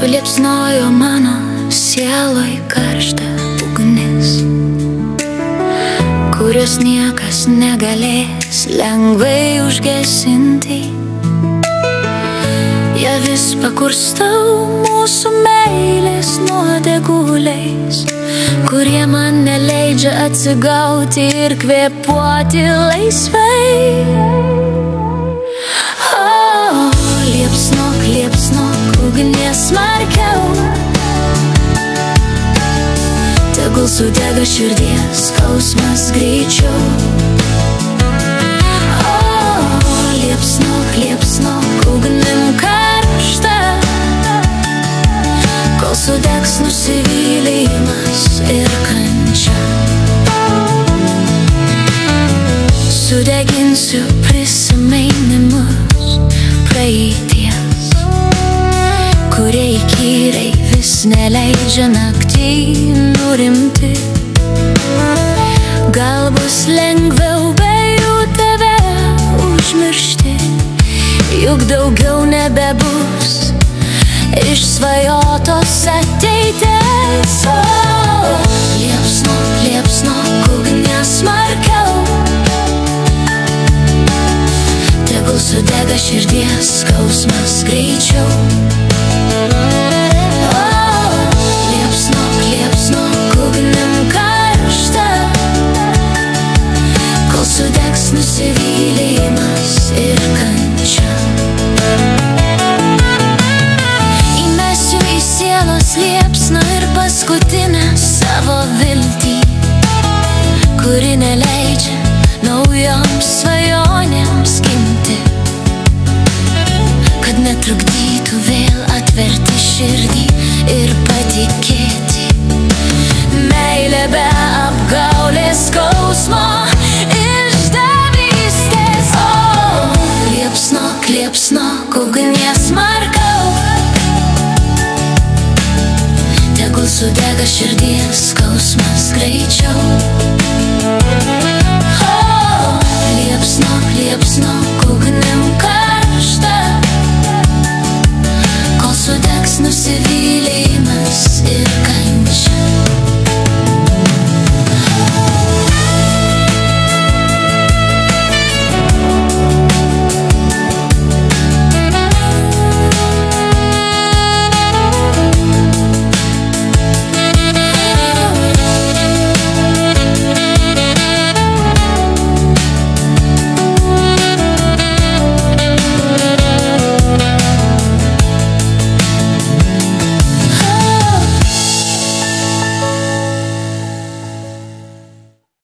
Liepsnojo mano sieloj karšta ugnis, kurios niekas negalės lengvai užgesinti. Ja vis pakurstau mūsų meilės nuodeguliais, kurie man neleidžia atsigauti ir kvėpuoti laisvai. O, liepsnok, liepsnok, ugnies smarkiau, tegul sudega širdies skausmas greičiau. O, liepsnok, liepsnok, ugnim karšta, kol sudegs nusivylimas ir kančia. Sudeginsiu prisiminimus praeities, kurie įkyriai vis neleidžia naktį nurimti. Gal bus lengviau be jų tave užmiršti, juk daugiau nebebus išsvajotos ateities. O, liepsnok, liepsnok, ugnies smarkiau, tegul sudega širdies skausmas greičiau. Sudegs nusivylimas ir kančia. Įmesiu į sielos liepsną ir paskutinę savo viltį, kuri neleidžia naujoms svajonėms gimti, kad netrukdytų vėl atverti širdį ir patikėti. Meilė be apgaulės, skausmo, liepsnok, ugnies smarkiau, tegul sudega širdies skausmas greičiau.